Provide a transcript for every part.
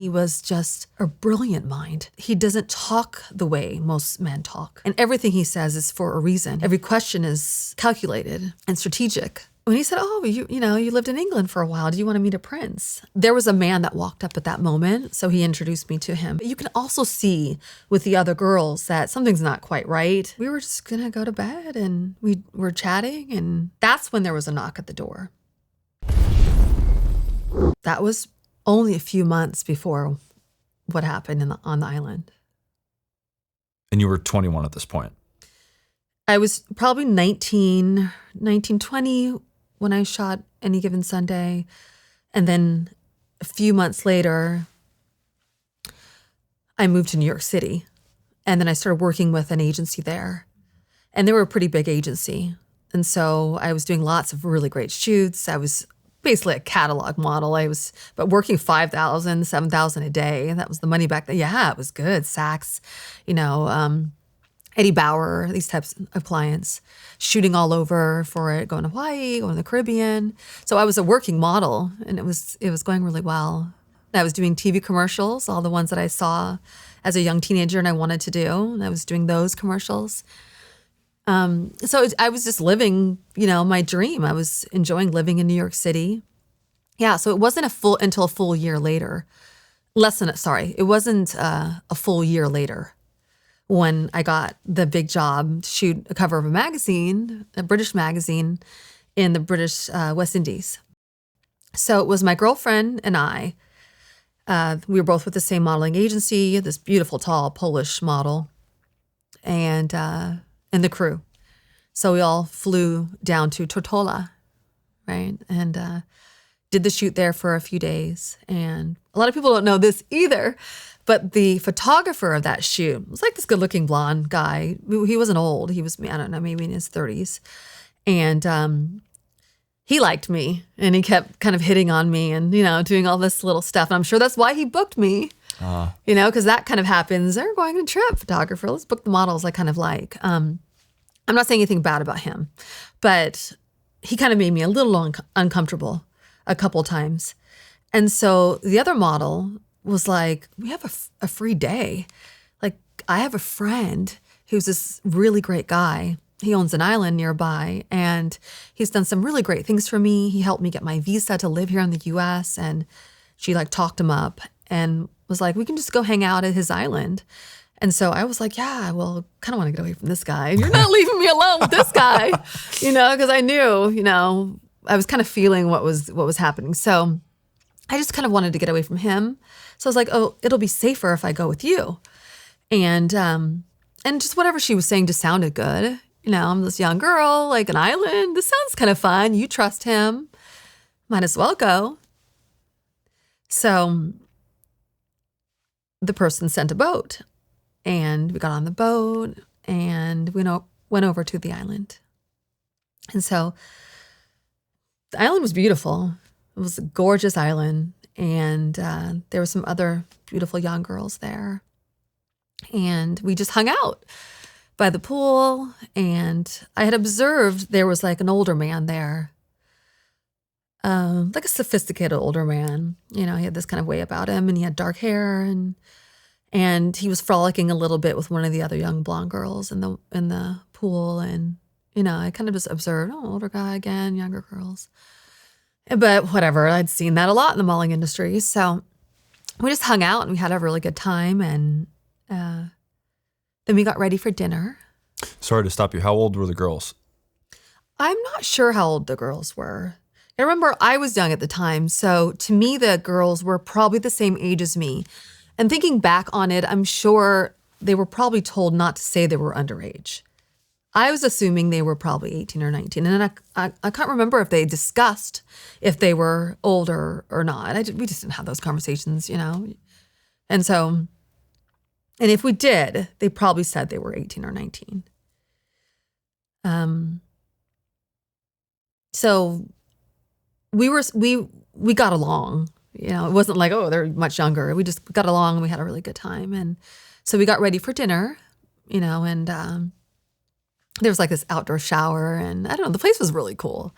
He was just a brilliant mind. He doesn't talk the way most men talk. And everything he says is for a reason. Every question is calculated and strategic. When he said, oh, you lived in England for a while. Do you want to meet a prince? There was a man that walked up at that moment, so he introduced me to him. But you can also see with the other girls that something's not quite right. We were just going to go to bed, and we were chatting, and that's when there was a knock at the door. That was only a few months before what happened on the island. And you were 21 at this point? I was probably 19, 20 when I shot Any Given Sunday. And then a few months later, I moved to New York City. And then I started working with an agency there. And they were a pretty big agency. And so I was doing lots of really great shoots. I was basically a catalog model. But working 5,000, 7,000 a day. That was the money back then. Yeah, it was good. Saks, Eddie Bauer, these types of clients, shooting all over for it, going to Hawaii, going to the Caribbean. So I was a working model, and it was going really well. I was doing TV commercials, all the ones that I saw as a young teenager and I wanted to do. And I was doing those commercials. So I was just living, my dream. I was enjoying living in New York City. Yeah, so it wasn't until a full year later. It wasn't a full year later when I got the big job to shoot a cover of a magazine, a British magazine in the British West Indies. So it was my girlfriend and I. We were both with the same modeling agency, this beautiful, tall Polish model, and the crew. So we all flew down to Tortola, right? And did the shoot there for a few days. And a lot of people don't know this either, but the photographer of that shoot was like this good-looking blonde guy. He wasn't old. He was, I don't know, maybe in his 30s. And he liked me, and he kept kind of hitting on me and, doing all this little stuff. And I'm sure that's why he booked me, because that kind of happens. They're going on a trip, photographer. Let's book the models I kind of like. I'm not saying anything bad about him, but he kind of made me a little uncomfortable a couple times. And so the other model was like, we have a free day. Like, I have a friend who's this really great guy. He owns an island nearby, and he's done some really great things for me. He helped me get my visa to live here in the U.S., and she talked him up and was like, we can just go hang out at his island. And so I was like, yeah, well, kind of want to get away from this guy. You're not leaving me alone with this guy, because I knew, I was kind of feeling what was happening. So I just kind of wanted to get away from him. So I was like, oh, it'll be safer if I go with you. And just whatever she was saying just sounded good. I'm this young girl, like an island. This sounds kind of fun. You trust him. Might as well go. So the person sent a boat, and we got on the boat, and we went over to the island. And so the island was beautiful. It was a gorgeous island, and there were some other beautiful young girls there. And we just hung out by the pool, and I had observed there was like an older man there, like a sophisticated older man. He had this kind of way about him, and he had dark hair, and he was frolicking a little bit with one of the other young blonde girls in the pool. And I kind of just observed, older guy again, younger girls. But whatever, I'd seen that a lot in the modeling industry. So we just hung out, and we had a really good time, and then we got ready for dinner. Sorry to stop you. How old were the girls? I'm not sure how old the girls were. I remember I was young at the time, so to me, the girls were probably the same age as me. And thinking back on it, I'm sure they were probably told not to say they were underage. I was assuming they were probably 18 or 19. And I can't remember if they discussed if they were older or not. We just didn't have those conversations, And so, and if we did, they probably said they were 18 or 19. So we got along. It wasn't like, oh, they're much younger. We just got along, and we had a really good time. And so we got ready for dinner, and there was like this outdoor shower, and I don't know, the place was really cool.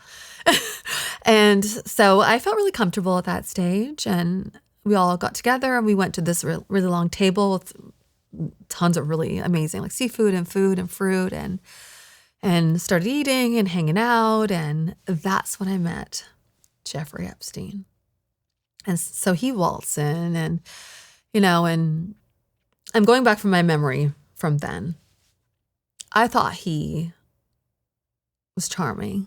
And so I felt really comfortable at that stage, and we all got together and we went to this really long table with tons of really amazing like seafood and food and fruit and started eating and hanging out. And that's when I met Jeffrey Epstein. And so he waltzed in and, and I'm going back from my memory from then. I thought he was charming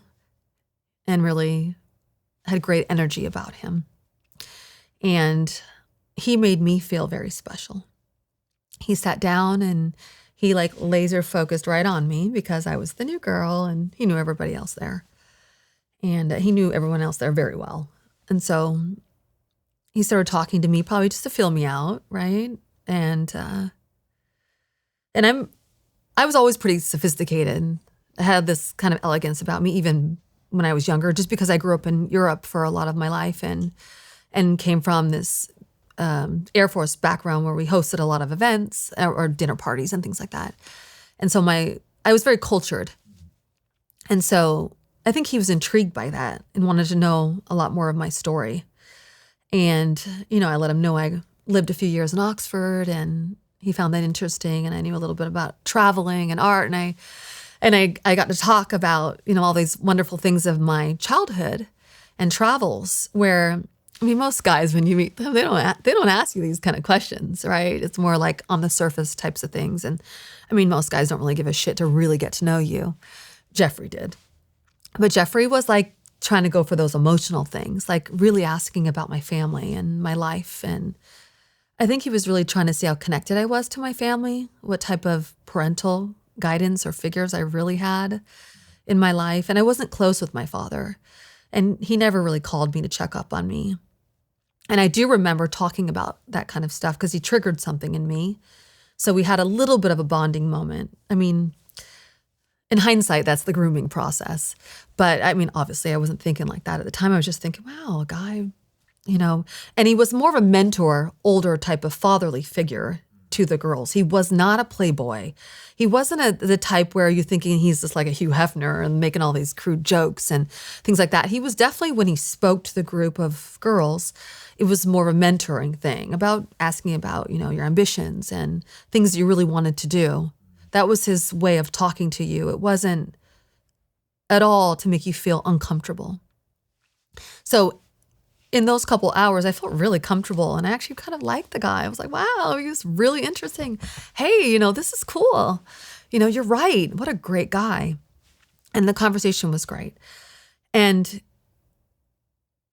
and really had great energy about him. And he made me feel very special. He sat down and he like laser focused right on me because I was the new girl and he knew everybody else there. And he knew everyone else there very well. And so he started talking to me probably just to feel me out, right? And I was always pretty sophisticated. I had this kind of elegance about me even when I was younger, just because I grew up in Europe for a lot of my life and came from this Air Force background where we hosted a lot of events or dinner parties and things like that. And so I was very cultured. And so I think he was intrigued by that and wanted to know a lot more of my story. And, I let him know I lived a few years in Oxford and he found that interesting. And I knew a little bit about traveling and art. And I got to talk about, all these wonderful things of my childhood and travels where, most guys, when you meet them, they don't ask you these kind of questions, right? It's more like on the surface types of things. And most guys don't really give a shit to really get to know you. Jeffrey did. But Jeffrey was like trying to go for those emotional things, like really asking about my family and my life. And I think he was really trying to see how connected I was to my family, what type of parental guidance or figures I really had in my life. And I wasn't close with my father. And he never really called me to check up on me. And I do remember talking about that kind of stuff because he triggered something in me. So we had a little bit of a bonding moment. In hindsight, that's the grooming process. But obviously I wasn't thinking like that at the time. I was just thinking, wow, a guy, and he was more of a mentor, older type of fatherly figure to the girls. He was not a playboy. He wasn't the type where you're thinking he's just like a Hugh Hefner and making all these crude jokes and things like that. He was definitely, when he spoke to the group of girls, it was more of a mentoring thing about asking about, your ambitions and things you really wanted to do. That was his way of talking to you. It wasn't at all to make you feel uncomfortable. So in those couple hours, I felt really comfortable and I actually kind of liked the guy. I was like, wow, he was really interesting. Hey, this is cool. You're right. What a great guy. And the conversation was great. And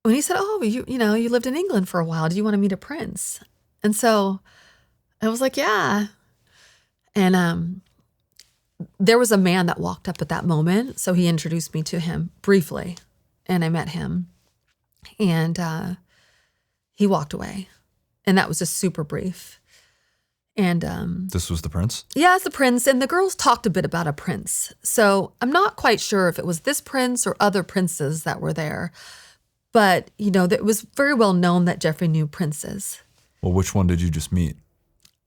when he said, oh, you lived in England for a while. Do you want to meet a prince? And so I was like, yeah. And there was a man that walked up at that moment. So he introduced me to him briefly and I met him. And he walked away. And that was just super brief. And this was the prince? Yeah, it's the prince. And the girls talked a bit about a prince. So I'm not quite sure if it was this prince or other princes that were there. But, it was very well known that Jeffrey knew princes. Well, which one did you just meet?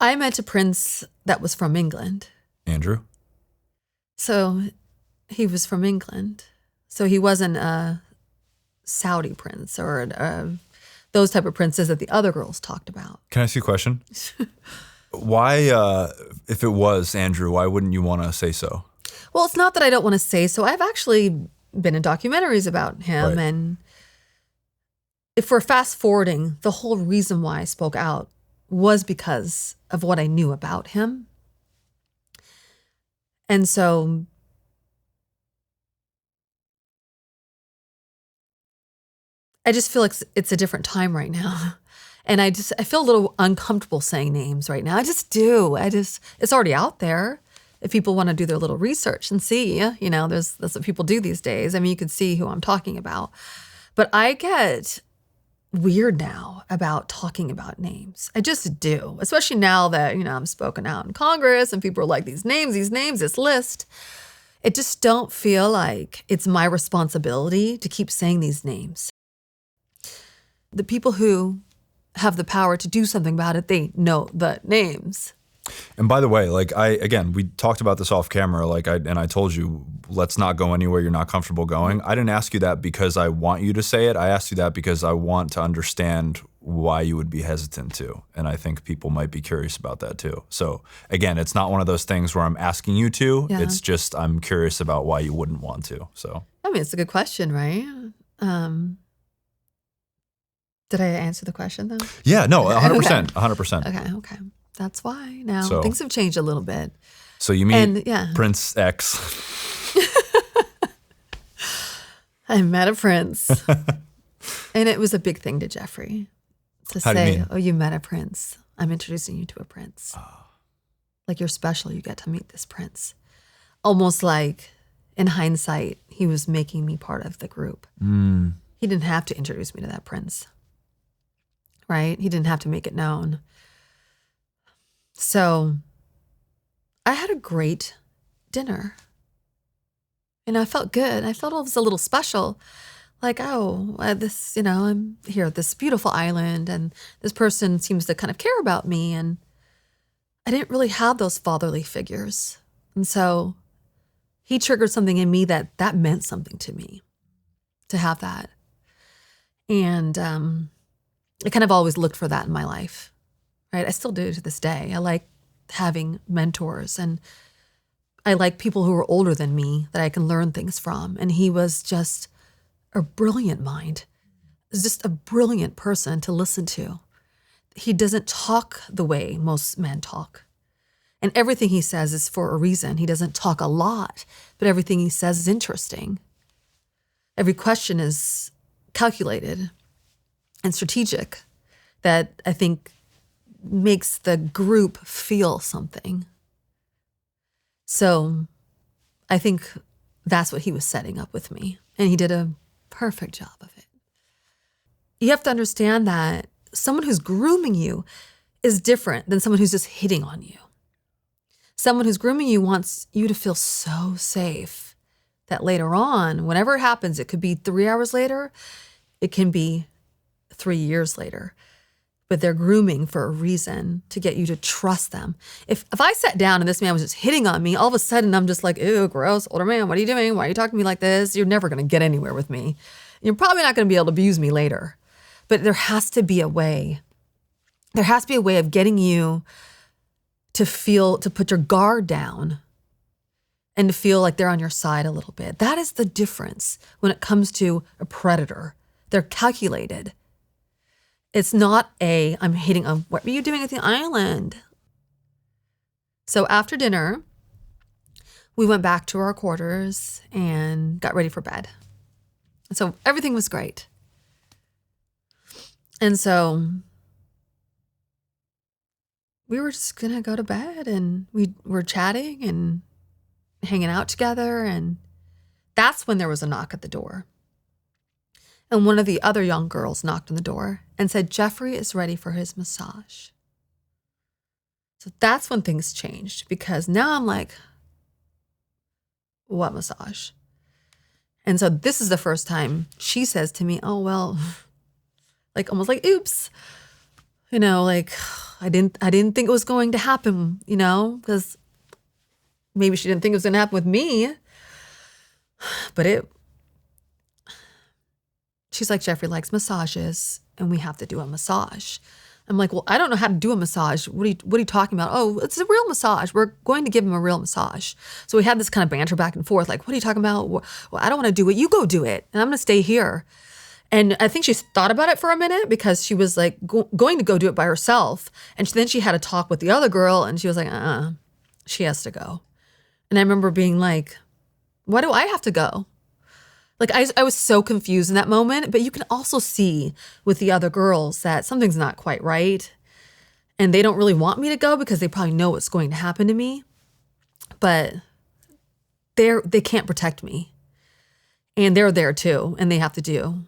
I met a prince that was from England. Andrew? So he was from England. So he wasn't a Saudi prince or those type of princes that the other girls talked about. Can I ask you a question? Why, if it was Andrew, why wouldn't you want to say so? Well, it's not that I don't want to say so. I've actually been in documentaries about him. Right. And if we're fast forwarding, the whole reason why I spoke out was because of what I knew about him. And so I just feel like it's a different time right now. And I feel a little uncomfortable saying names right now. I just do. It's already out there. If people want to do their little research and see, that's what people do these days. You could see who I'm talking about. But I get weird now about talking about names. I just do, especially now that, I'm spoken out in Congress and people are like, these names, this list. It just don't feel like it's my responsibility to keep saying these names. The people who have the power to do something about it, they know the names. And by the way, we talked about this off camera, and I told you, let's not go anywhere you're not comfortable going. I didn't ask you that because I want you to say it. I asked you that because I want to understand why you would be hesitant to. And I think people might be curious about that too. So again, it's not one of those things where I'm asking you to. Yeah. It's just I'm curious about why you wouldn't want to. So I mean, it's a good question, right? Did I answer the question though? yeah, no, 100%, Okay. 100%. Okay. That's why now So- things have changed a little bit. So you meet And yeah, Prince X. I met a prince. And it was a big thing to Jeffrey to How do you say, mean? oh, you met a prince. I'm introducing you to a prince. Like you're special. You get to meet this prince. Almost like in hindsight, he was making me part of the group. He didn't have to introduce me to that prince, right? He didn't have to make it known. So I had a great dinner. And I felt good. I felt it was a little special. Like, oh, this, I'm here at this beautiful island and this person seems to kind of care about me. And I didn't really have those fatherly figures. And so he triggered something in me that meant something to me to have that. And I kind of always looked for that in my life, right? I still do to this day. I like having mentors and I like people who are older than me that I can learn things from. And he was just a brilliant mind. He's just a brilliant person to listen to. He doesn't talk the way most men talk. And everything he says is for a reason. He doesn't talk a lot, but everything he says is interesting. Every question is calculated and strategic that I think makes the group feel something. So I think that's what he was setting up with me. And he did a perfect job of it. You have to understand that someone who's grooming you is different than someone who's just hitting on you. Someone who's grooming you wants you to feel so safe that later on, whenever it happens, it could be 3 hours later, it can be 3 years later. But they're grooming for a reason to get you to trust them. If I sat down and this man was just hitting on me, all of a sudden I'm just like, ew, gross, older man, what are you doing? Why are you talking to me like this? You're never going to get anywhere with me. You're probably not going to be able to abuse me later. But there has to be a way. There has to be a way of getting you to put your guard down and to feel like they're on your side a little bit. That is the difference when it comes to a predator. They're calculated. It's not I'm hitting on, what were you doing at the island? So after dinner, we went back to our quarters and got ready for bed. So everything was great. And so we were just going to go to bed and we were chatting and hanging out together. And that's when there was a knock at the door. And one of the other young girls knocked on the door and said, Jeffrey is ready for his massage. So that's when things changed because now I'm like, what massage? And so this is the first time she says to me, oh, well, like almost like, oops, like I didn't think it was going to happen, because maybe she didn't think it was going to happen with me, but she's like, Jeffrey likes massages and we have to do a massage. I'm like, well, I don't know how to do a massage. What are you talking about? Oh, it's a real massage. We're going to give him a real massage. So we had this kind of banter back and forth. Like, what are you talking about? Well, I don't want to do it. You go do it. And I'm going to stay here. And I think she thought about it for a minute because she was like going to go do it by herself. And then she had a talk with the other girl and she was like, she has to go. And I remember being like, why do I have to go? Like I was so confused in that moment, but you can also see with the other girls that something's not quite right. And they don't really want me to go because they probably know what's going to happen to me. But they can't protect me. And they're there too, and they have to do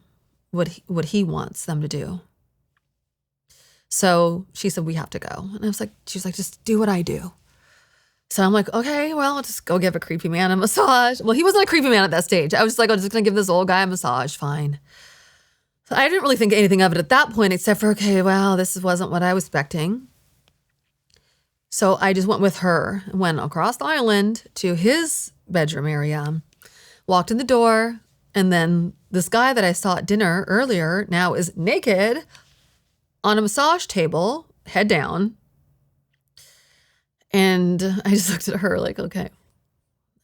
what he wants them to do. So she said, we have to go. And she was like, just do what I do. So I'm like, okay, well, I'll just go give a creepy man a massage. Well, he wasn't a creepy man at that stage. I was just like, I'm just going to give this old guy a massage. Fine. So I didn't really think anything of it at that point, except for, okay, well, this wasn't what I was expecting. So I just went with her, went across the island to his bedroom area, walked in the door, and then this guy that I saw at dinner earlier now is naked on a massage table, head down. And I just looked at her like, okay,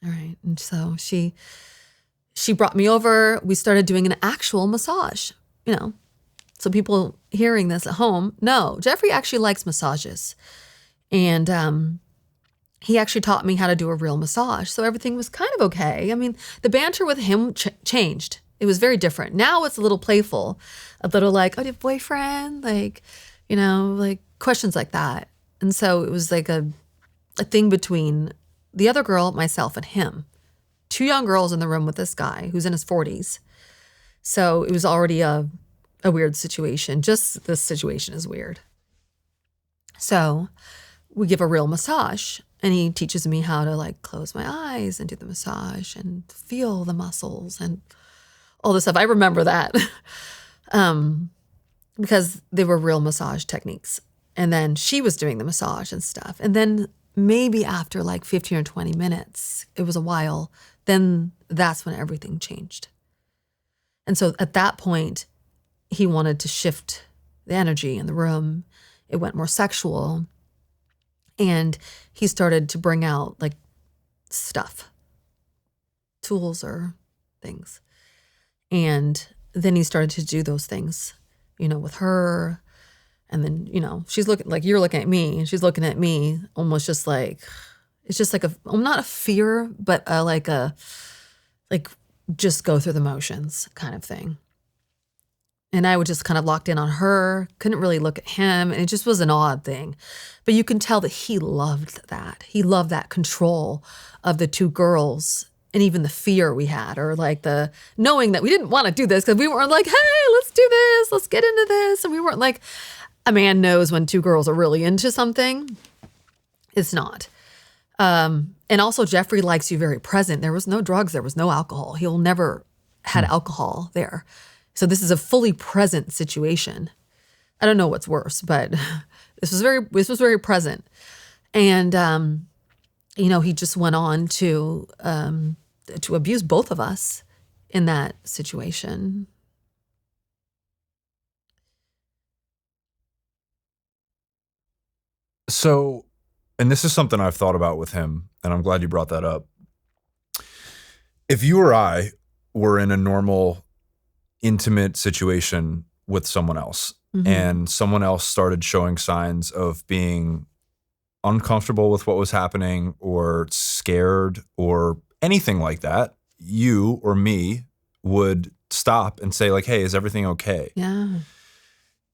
all right. And so she brought me over. We started doing an actual massage, So people hearing this at home, no, Jeffrey actually likes massages. And he actually taught me how to do a real massage. So everything was kind of okay. I mean, the banter with him changed. It was very different. Now it's a little playful, a little like, oh, do you have a boyfriend? Like, like questions like that. And so it was like a thing between the other girl, myself, and him. 2 young girls in the room with this guy who's in his 40s. So it was already a weird situation. Just this situation is weird. So we give a real massage, and he teaches me how to like close my eyes and do the massage and feel the muscles and all this stuff. I remember that because they were real massage techniques. And then she was doing the massage and stuff. And then maybe after like 15 or 20 minutes, it was a while, then that's when everything changed. And so at that point, he wanted to shift the energy in the room. It went more sexual. And he started to bring out like stuff, tools or things. And then he started to do those things, with her. And then, she's looking like you're looking at me, and she's looking at me almost just like, it's just like not a fear, but like just go through the motions kind of thing. And I was just kind of locked in on her, couldn't really look at him. And it just was an odd thing. But you can tell that he loved that. He loved that control of the 2 girls and even the fear we had, or like the knowing that we didn't want to do this because we weren't like, hey, let's do this. Let's get into this. And we weren't like, a man knows when 2 girls are really into something. It's not. And also Jeffrey likes you very present. There was no drugs. There was no alcohol. He'll never had alcohol there. So this is a fully present situation. I don't know what's worse, but this was very present. And, he just went on to abuse both of us in that situation. So, and this is something I've thought about with him, and I'm glad you brought that up. If you or I were in a normal, intimate situation with someone else, and someone else started showing signs of being uncomfortable with what was happening or scared or anything like that, you or me would stop and say like, hey, is everything okay? Yeah.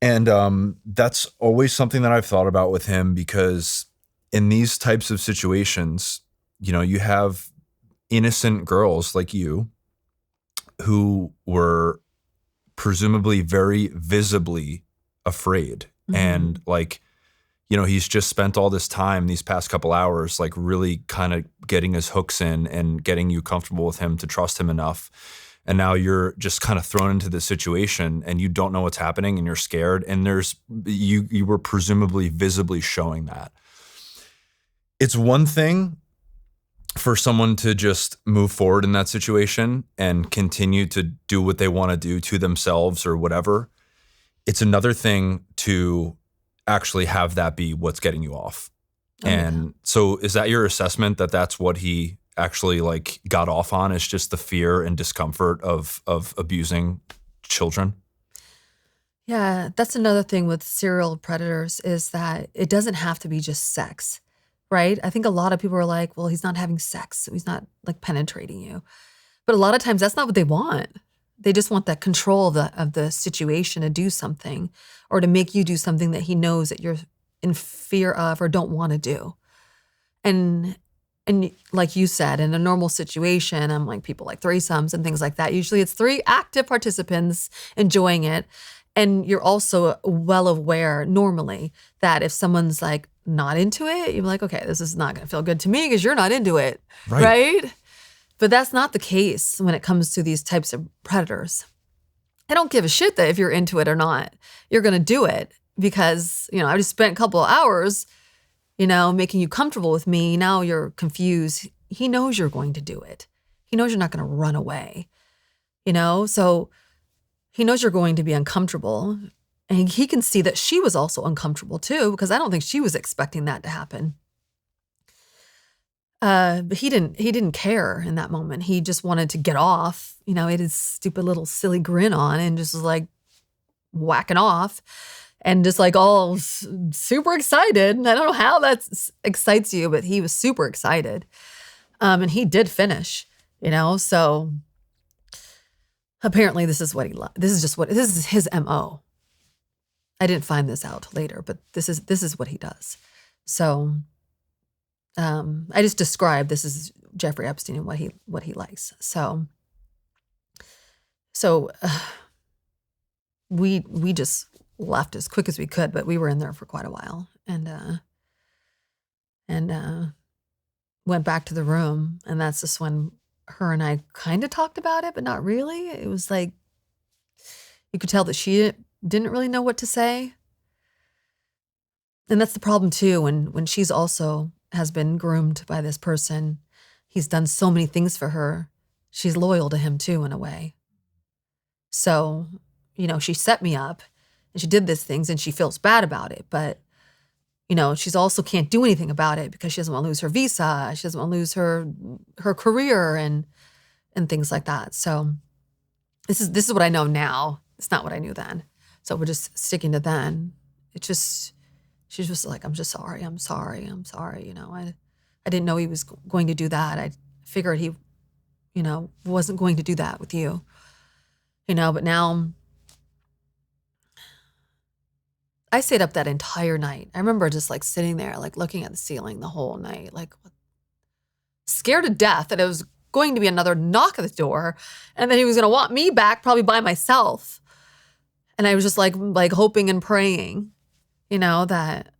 And that's always something that I've thought about with him, because in these types of situations, you have innocent girls like you who were presumably very visibly afraid. And like, he's just spent all this time, these past couple hours, like really kind of getting his hooks in and getting you comfortable with him to trust him enough. And now you're just kind of thrown into this situation and you don't know what's happening and you're scared. And you were presumably visibly showing that. It's one thing for someone to just move forward in that situation and continue to do what they want to do to themselves or whatever. It's another thing to actually have that be what's getting you off. So is that your assessment that that's what he actually like got off on, is just the fear and discomfort of abusing children? Yeah, that's another thing with serial predators, is that it doesn't have to be just sex, right? I think a lot of people are like, well, he's not having sex, so he's not like penetrating you. But a lot of times that's not what they want. They just want that control of the situation to do something, or to make you do something that he knows that you're in fear of or don't want to do. And like you said, in a normal situation, I'm like people like threesomes and things like that. Usually it's 3 active participants enjoying it. And you're also well aware normally that if someone's like not into it, you're like, okay, this is not going to feel good to me because you're not into it, right? But that's not the case when it comes to these types of predators. I don't give a shit that if you're into it or not. You're going to do it because, I just spent a couple of hours, making you comfortable with me. Now you're confused. He knows you're going to do it. He knows you're not going to run away, so he knows you're going to be uncomfortable, And he can see that she was also uncomfortable too, because I don't think she was expecting that to happen. But he didn't care in that moment. He just wanted to get off. He had his stupid little silly grin on and just was like whacking off and just like all super excited. I don't know how that excites you, but he was super excited. And he did finish, so apparently this is his MO. I didn't find this out later, but this is what he does. So I just described this is Jeffrey Epstein and what he likes. So we just left as quick as we could, but we were in there for quite a while, and went back to the room, and that's just when her and I kind of talked about it, but not really. It was like you could tell that she didn't really know what to say, and that's the problem too. When she's also has been groomed by this person, he's done so many things for her. She's loyal to him too, in a way. So, she set me up and she did these things and she feels bad about it. But, she's also can't do anything about it because she doesn't want to lose her visa. She doesn't want to lose her career and things like that. So this is what I know now. It's not what I knew then. So we're just sticking to then. She's just like, I'm just sorry. I'm sorry. I didn't know he was going to do that. I figured he, wasn't going to do that with you, but now I stayed up that entire night. I remember just like sitting there, like looking at the ceiling the whole night, like scared to death that it was going to be another knock at the door and then he was going to want me back probably by myself. And I was just like hoping and praying, that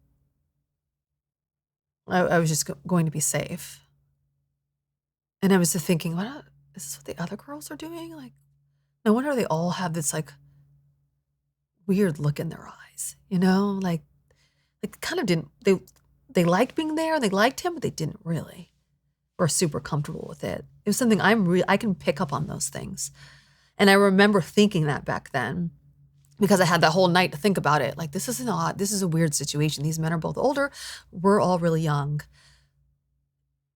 I was just going to be safe. And I was just thinking, is this what the other girls are doing? Like, no wonder they all have this like weird look in their eyes, like kind of didn't, they liked being there, they liked him, but they didn't really, or super comfortable with it. It was something I can pick up on those things. And I remember thinking that back then because I had that whole night to think about it. Like, this is a weird situation. These men are both older. We're all really young.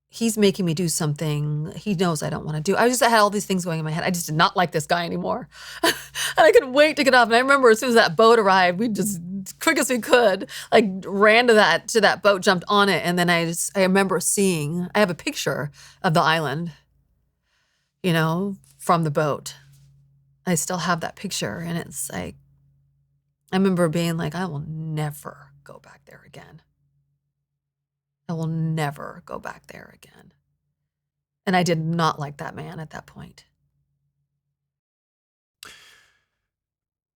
He's making me do something he knows I don't want to do. I had all these things going in my head. I just did not like this guy anymore. And I couldn't wait to get off. And I remember as soon as that boat arrived, we just, as quick as we could, like ran to that boat, jumped on it. And then I remember I have a picture of the island, from the boat. I still have that picture. And it's like, I remember being like, I will never go back there again. I will never go back there again. And I did not like that man at that point.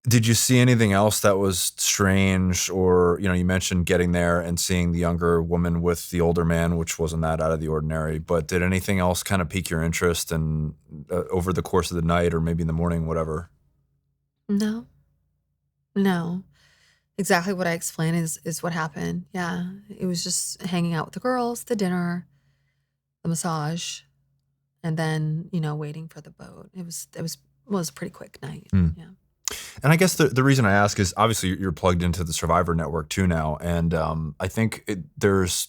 Did you see anything else that was strange? Or, you mentioned getting there and seeing the younger woman with the older man, which wasn't that out of the ordinary. But did anything else kind of pique your interest and over the course of the night or maybe in the morning, whatever? No. Exactly what I explained is what happened. Yeah. It was just hanging out with the girls, the dinner, the massage, and then, waiting for the boat. It was a pretty quick night. Mm. Yeah. And I guess the reason I ask is obviously you're plugged into the Survivor Network too now. And I think there's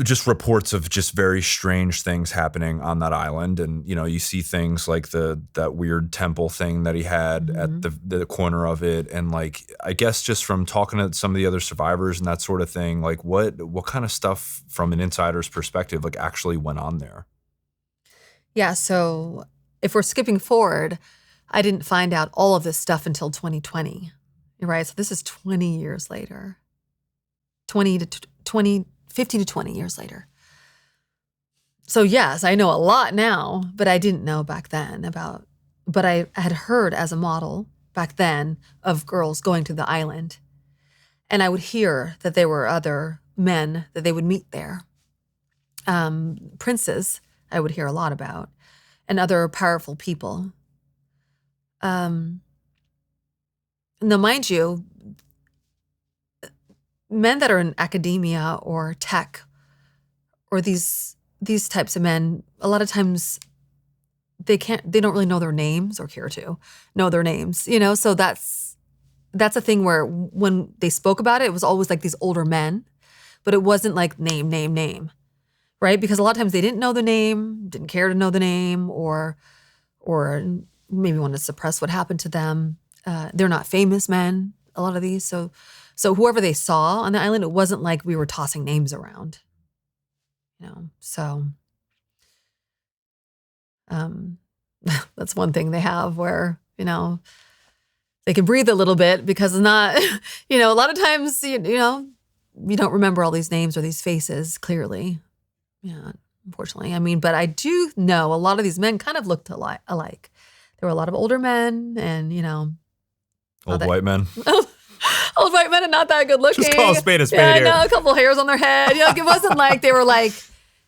just reports of just very strange things happening on that island. And, you see things like that weird temple thing that he had at the corner of it. And like, I guess just from talking to some of the other survivors and that sort of thing, like what kind of stuff from an insider's perspective, like actually went on there? Yeah. So if we're skipping forward, I didn't find out all of this stuff until 2020, right? So this is 20 years later, 15 to 20 years later. So yes, I know a lot now, but I didn't know back then but I had heard as a model back then of girls going to the island. And I would hear that there were other men that they would meet there. Princes, I would hear a lot about, and other powerful people. Now, mind you, men that are in academia or tech or these types of men, a lot of times they don't really know their names or care to know their names, so that's a thing where when they spoke about it, it was always like these older men, but it wasn't like name, right? Because a lot of times they didn't know the name, didn't care to know the name, or maybe wanted to suppress what happened to them. They're not famous men, a lot of these. So whoever they saw on the island, it wasn't like we were tossing names around, so that's one thing they have where, they can breathe a little bit because it's not, a lot of times, you don't remember all these names or these faces clearly. Yeah, unfortunately. I mean, but I do know a lot of these men kind of looked alike. There were a lot of older men and, Old white men. Old white men and not that good looking. Just call a spade yeah, here. I know, a couple hairs on their head. It wasn't like they were like,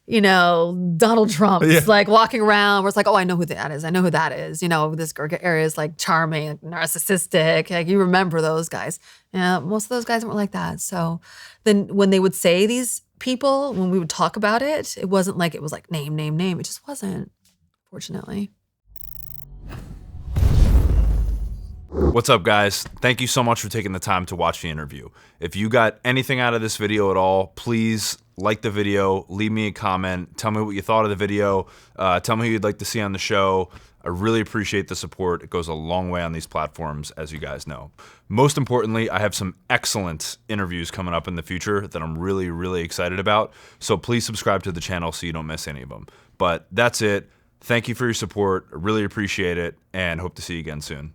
Donald Trump, like walking around where it's like, oh, I know who that is. I know who that is. This area is like charming, narcissistic. Like you remember those guys. Yeah, most of those guys weren't like that. So then when they would say these people, when we would talk about it, it wasn't like it was like name. It just wasn't, fortunately. What's up, guys? Thank you so much for taking the time to watch the interview. If you got anything out of this video at all, please like the video, leave me a comment, tell me what you thought of the video, tell me who you'd like to see on the show. I really appreciate the support. It goes a long way on these platforms, as you guys know. Most importantly, I have some excellent interviews coming up in the future that I'm really, really excited about. So please subscribe to the channel so you don't miss any of them. But that's it. Thank you for your support. I really appreciate it and hope to see you again soon.